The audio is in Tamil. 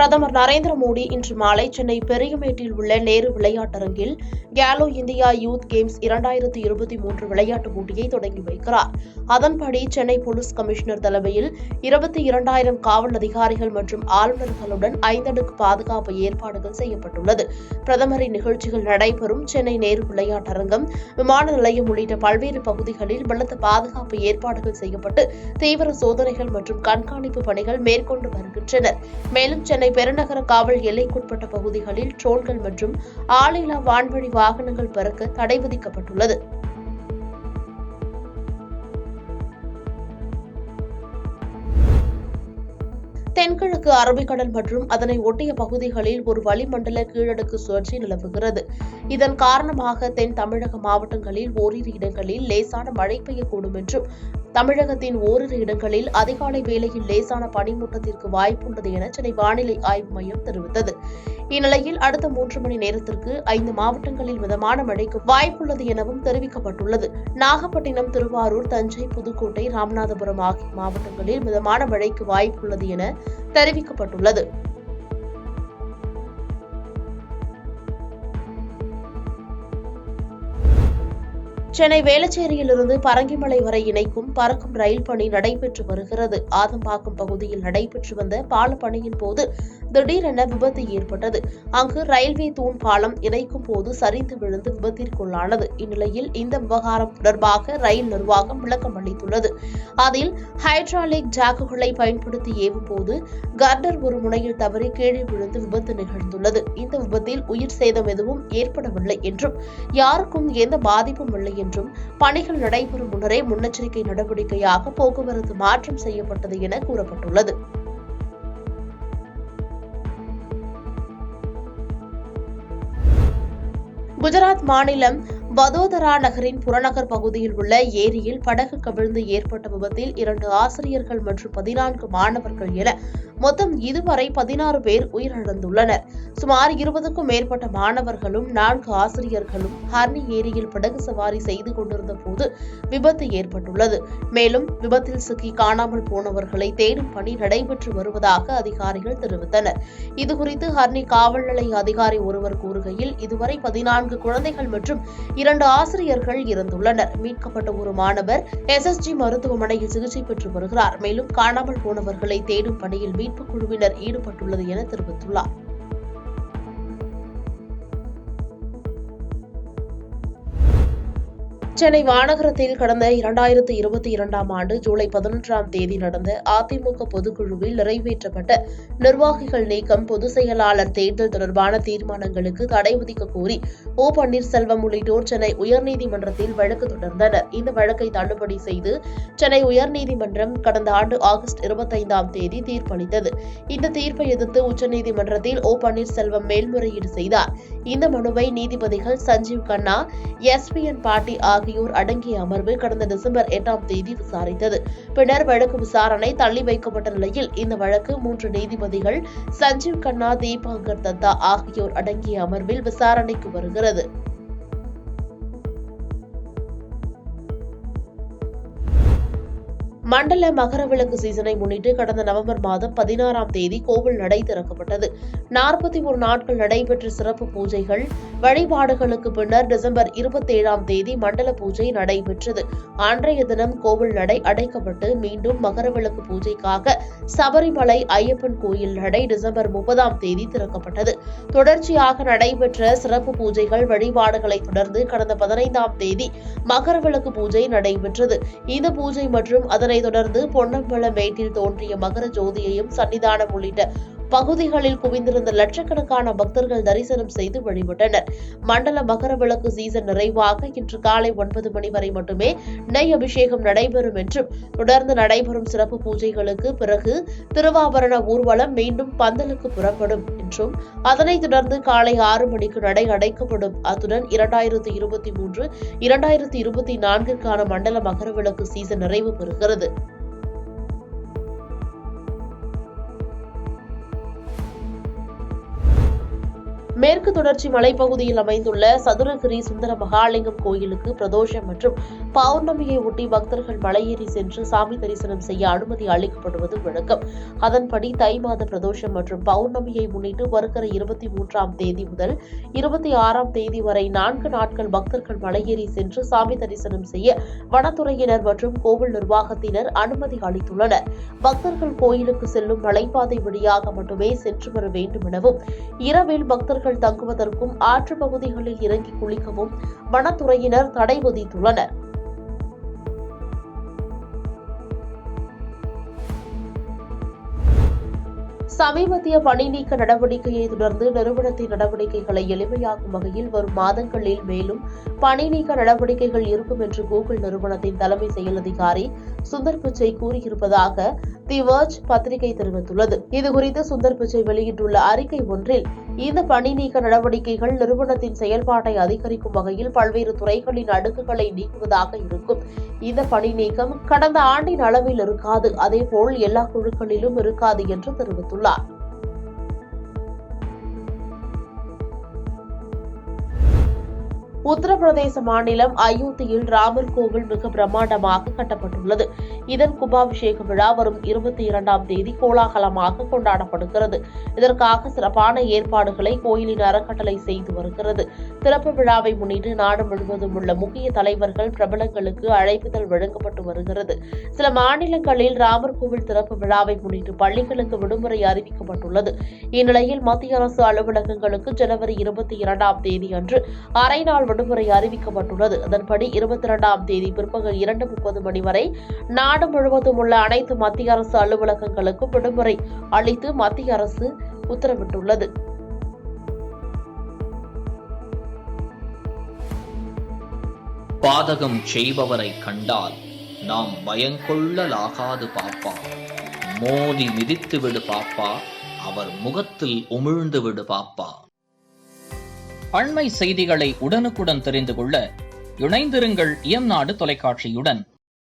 பிரதமர் நரேந்திர மோடி இன்று மாலை சென்னை பெரியமேட்டில் உள்ள நேரு விளையாட்டரங்கில் கேலோ இந்தியா யூத் கேம்ஸ் 2023 விளையாட்டுப் போட்டியை தொடங்கி வைக்கிறார். அதன்படி சென்னை போலீஸ் கமிஷனர் தலைமையில் 22,000 காவல் அதிகாரிகள் மற்றும் ஆளுநர்களுடன் 5 அடுக்கு பாதுகாப்பு ஏற்பாடுகள் செய்யப்பட்டுள்ளது. பிரதமரின் நிகழ்ச்சிகள் நடைபெறும் சென்னை நேரு விளையாட்டரங்கம், விமான நிலையம் உள்ளிட்ட பல்வேறு பகுதிகளில் பலத்த பாதுகாப்பு ஏற்பாடுகள் செய்யப்பட்டு தீவிர சோதனைகள் மற்றும் கண்காணிப்பு பணிகள் மேற்கொண்டு வருகின்றனர். மேலும் சென்னை பெருநகர காவல் எல்லைக்குட்பட்ட பகுதிகளில் ட்ரோன்கள் மற்றும் ஆளில்லா வான்வழி வாகனங்கள் பறக்க தடை விதிக்கப்பட்டுள்ளது. தென்கிழக்கு அரபிக்கடல் மற்றும் அதனை ஒட்டிய பகுதிகளில் ஒரு வளிமண்டல கீழடுக்கு சுழற்சி நிலவுகிறது. இதன் காரணமாக தென் தமிழக மாவட்டங்களில் ஓரிரு இடங்களில் லேசான மழை பெய்யக்கூடும் என்றும் தமிழகத்தின் ஓரிரு இடங்களில் அதிகாலை வேளையில் லேசான பனிமூட்டத்திற்கு வாய்ப்புள்ளது என சென்னை வானிலை ஆய்வு மையம் தெரிவித்தது. இந்நிலையில் அடுத்த 3 மணி நேரத்திற்கு 5 மாவட்டங்களில் மிதமான மழைக்கு வாய்ப்புள்ளது எனவும் தெரிவிக்கப்பட்டுள்ளது. நாகப்பட்டினம், திருவாரூர், தஞ்சை, புதுக்கோட்டை, ராமநாதபுரம் ஆகிய மாவட்டங்களில் மிதமான மழைக்கு வாய்ப்புள்ளது என தெரிவிக்கப்பட்டுள்ளது. சென்னை வேளச்சேரியிலிருந்து பரங்கிமலை வரை இணைக்கும் பறக்கும் ரயில் பணி நடைபெற்று வருகிறது. ஆதம்பாக்கம் பகுதியில் நடைபெற்று வந்த பால பணியின் போது திடீரென விபத்து ஏற்பட்டது. அங்கு ரயில்வே தூண் பாலம் இணைக்கும் போது சரிந்து விழுந்து விபத்திற்குள்ளானது. இந்நிலையில் இந்த விவகாரம் தொடர்பாக ரயில் நிர்வாகம் விளக்கம் அளித்துள்ளது. அதில் ஹைட்ராலிக் ஜாக்குகளை பயன்படுத்தி ஏவும் போது கர்டர் ஒரு முனையில் தவறி கீழே விழுந்து விபத்து நிகழ்ந்துள்ளது. இந்த விபத்தில் உயிர் சேதம் எதுவும் ஏற்படவில்லை என்றும் யாருக்கும் எந்த பாதிப்பும் இல்லை என்றும் பணிகள் நடைபெறும் முன்னரே முன்னெச்சரிக்கை நடவடிக்கையாக போக்குவரத்து மாற்றம் செய்யப்பட்டது என கூறப்பட்டுள்ளது. குஜராத் மாநிலம் வதோதரா நகரின் புறநகர் பகுதியில் உள்ள ஏரியில் படகு கவிழ்ந்து ஏற்பட்ட விபத்தில் 2 ஆசிரியர்கள் மற்றும் 14 மாணவர்கள் என மொத்தம் இதுவரை 16 பேர் உயிரிழந்துள்ளனர். சுமார் 20க்கும் மேற்பட்ட மாணவர்களும் 4 ஆசிரியர்களும் ஹர்னி ஏரியில் படகு சவாரி செய்து கொண்டிருந்த போது விபத்து ஏற்பட்டுள்ளது. மேலும் விபத்தில் சிக்கி காணாமல் போனவர்களை தேடும் பணி நடைபெற்று வருவதாக அதிகாரிகள் தெரிவித்தனர். இதுகுறித்து ஹர்னி காவல் நிலைய அதிகாரி ஒருவர் கூறுகையில், இதுவரை 14 குழந்தைகள் மற்றும் 2 ஆசிரியர்கள் இறந்துள்ளனர். மீட்கப்பட்ட ஒரு மாணவர் SSG மருத்துவமனையில் சிகிச்சை பெற்று வருகிறார். மேலும் காணாமல் போனவர்களை தேடும் பணியில் மீட்புக் குழுவினர் ஈடுபட்டுள்ளது என தெரிவித்துள்ளார். சென்னை மாநகரத்தில் கடந்த 2022ஆம் ஆண்டு ஜூலை 11ஆம் தேதி நடந்த அதிமுக பொதுக்குழுவில் நிறைவேற்றப்பட்ட நிர்வாகிகள் நீக்கம், பொதுச் செயலாளர் தேர்தல் தொடர்பான தீர்மானங்களுக்கு தடை விதிக்க கோரி ஓ. பன்னீர்செல்வம் உள்ளிட்டோர் சென்னை உயர்நீதிமன்றத்தில் வழக்கு தொடர்ந்தனர். இந்த வழக்கை தள்ளுபடி செய்து சென்னை உயர்நீதிமன்றம் கடந்த ஆண்டு ஆகஸ்ட் 25ஆம் தேதி தீர்ப்பளித்தது. இந்த தீர்ப்பை எதிர்த்து உச்சநீதிமன்றத்தில் ஓ. பன்னீர்செல்வம் மேல்முறையீடு செய்தார். இந்த மனுவை நீதிபதிகள் சஞ்சீவ் கண்ணா, SPN பாட்டி ஆகியோர் அடங்கிய அமர்வு கடந்த டிசம்பர் 8ஆம் தேதி விசாரித்தது. பின்னர் வழக்கு விசாரணை தள்ளி வைக்கப்பட்ட நிலையில் இந்த வழக்கு 3 நீதிபதிகள் சஞ்சீவ் கண்ணா, தீபாங்கர் தத்தா ஆகியோர் அடங்கிய அமர்வில் விசாரணைக்கு வருகிறது. மண்டல மகரவிளக்கு சீசனை முன்னிட்டு கடந்த நவம்பர் மாதம் 16ஆம் தேதி கோவில் நடை திறக்கப்பட்டது. 41 நாட்கள் நடைபெற்ற சிறப்பு பூஜைகள், வழிபாடுகளுக்கு பின்னர் டிசம்பர் 27ஆம் தேதி மண்டல பூஜை நடைபெற்றது. அன்றைய தினம் கோவில் நடை அடைக்கப்பட்டு மீண்டும் மகரவிளக்கு பூஜைக்காக சபரிமலை ஐயப்பன் கோயில் நடை டிசம்பர் 30ஆம் தேதி திறக்கப்பட்டது. தொடர்ச்சியாக நடைபெற்ற சிறப்பு பூஜைகள், வழிபாடுகளை தொடர்ந்து கடந்த 15ஆம் தேதி மகரவிளக்கு பூஜை நடைபெற்றது. இந்த பூஜை மற்றும் அதனை தொடர்ந்து பொன்னம்பலமேட்டில் தோன்றிய மகர ஜோதியையும் சன்னிதானம் உள்ளிட்ட பகுதிகளில் குவிந்திருந்த லட்சக்கணக்கான பக்தர்கள் தரிசனம் செய்து வழிபட்டனர். மண்டல மகரவிளக்கு சீசன் நிறைவாக இன்று காலை 9 மணி வரை மட்டுமே நெய் அபிஷேகம் நடைபெறும் என்றும், தொடர்ந்து நடைபெறும் சிறப்பு பூஜைகளுக்கு பிறகு திருவாபரண ஊர்வலம் மீண்டும் பந்தலுக்கு புறப்படும் என்றும், அதனைத் தொடர்ந்து காலை 6 மணிக்கு நடை அடைக்கப்படும். அத்துடன் 2023, 2024க்கான மண்டல மகரவிளக்கு சீசன் நிறைவு பெறுகிறது. மேற்கு தொடர்ச்சி மலைப்பகுதியில் அமைந்துள்ள சதுரகிரி சுந்தர மகாலிங்கம் கோயிலுக்கு பிரதோஷம் மற்றும் பௌர்ணமியை ஒட்டி பக்தர்கள் மலையேறி சென்று சாமி தரிசனம் செய்ய அனுமதி அளிக்கப்படுவது வழக்கம். அதன்படி தை மாத பிரதோஷம் மற்றும் பௌர்ணமியை முன்னிட்டு வருகிற 23ஆம் தேதி முதல் 26ஆம் தேதி வரை 4 நாட்கள் பக்தர்கள் மலையேறி சென்று சாமி தரிசனம் செய்ய வனத்துறையினர் மற்றும் கோவில் நிர்வாகத்தினர் அனுமதி அளித்துள்ளனர். பக்தர்கள் கோயிலுக்கு செல்லும் மலைப்பாதை வழியாக மட்டுமே சென்று வர வேண்டும் எனவும், இரவில் பக்தர்கள் தங்குவதற்கும் ஆற்று பகுதிகளில் இறங்கி குளிக்கவும் வனத்துறையினர் தடை விதித்துள்ளனர். சமீபத்திய பணி நீக்க நடவடிக்கையை தொடர்ந்து நிறுவனத்தின் நடவடிக்கைகளை எளிமையாக்கும் வகையில் வரும் மாதங்களில் மேலும் பணி நீக்க நடவடிக்கைகள் இருக்கும் என்று கூகுள் நிறுவனத்தின் தலைமை செயல் அதிகாரி சுந்தர் பிச்சை கூறியிருப்பதாக தி வர்ஜ் பத்திரிகை தெரிவித்துள்ளது. இதுகுறித்து சுந்தர் பிச்சை வெளியிட்டுள்ள அறிக்கை ஒன்றில், இந்த பணி நீக்க நடவடிக்கைகள் நிறுவனத்தின் செயல்பாட்டை அதிகரிக்கும் வகையில் பல்வேறு துறைகளின் அடுக்குகளை நீக்குவதாக இருக்கும். இந்த பணி நீக்கம் கடந்த ஆண்டின் அளவில் இருக்காது, அதேபோல் எல்லா குழுக்களிலும் இருக்காது என்று தெரிவித்துள்ளார். உத்தரப்பிரதேச மாநிலம் அயோத்தியில் ராமர் கோவில் மிக பிரம்மாண்டமாக கட்டப்பட்டுள்ளது. இதன் கும்பாபிஷேக விழா வரும் 22ஆம் தேதி கோலாகலமாக கொண்டாடப்படுகிறது. இதற்காக சிறப்பான ஏற்பாடுகளை கோயிலின் அறக்கட்டளை செய்து வருகிறது. திறப்பு விழாவை முன்னிட்டு நாடு முழுவதும் உள்ள முக்கிய தலைவர்கள், பிரபலங்களுக்கு அழைப்புதல் வழங்கப்பட்டு வருகிறது. சில மாநிலங்களில் ராமர் கோவில் திறப்பு விழாவை முன்னிட்டு பள்ளிகளுக்கு விடுமுறை அறிவிக்கப்பட்டுள்ளது. இந்நிலையில் மத்திய அரசு அலுவலகங்களுக்கு ஜனவரி 22ஆம் தேதி அன்று அரை நாள் விடுமுறை அறிவிக்கப்பட்டுள்ளது. அதன்படி 22ஆம் தேதி பிற்பகல் 2:30 மணி வரை நாடு முழுவதும் உள்ள அனைத்து மத்திய அரசு அலுவலகங்களுக்கும் விடுமுறை அளித்து மத்திய அரசு உத்தரவிட்டுள்ளது. பாதகம் செய்பவரை கண்டால் நாம் பயங்கொள்ளலாகாது பாப்பா, மோதி மிதித்து விடு பாப்பா, அவர் முகத்தில் உமிழ்ந்து விடு பாப்பா. அண்மை செய்திகளை உடனுக்குடன் தெரிந்து கொள்ள இணைந்திருங்கள் இயம்நாடு தொலைக்காட்சியுடன்.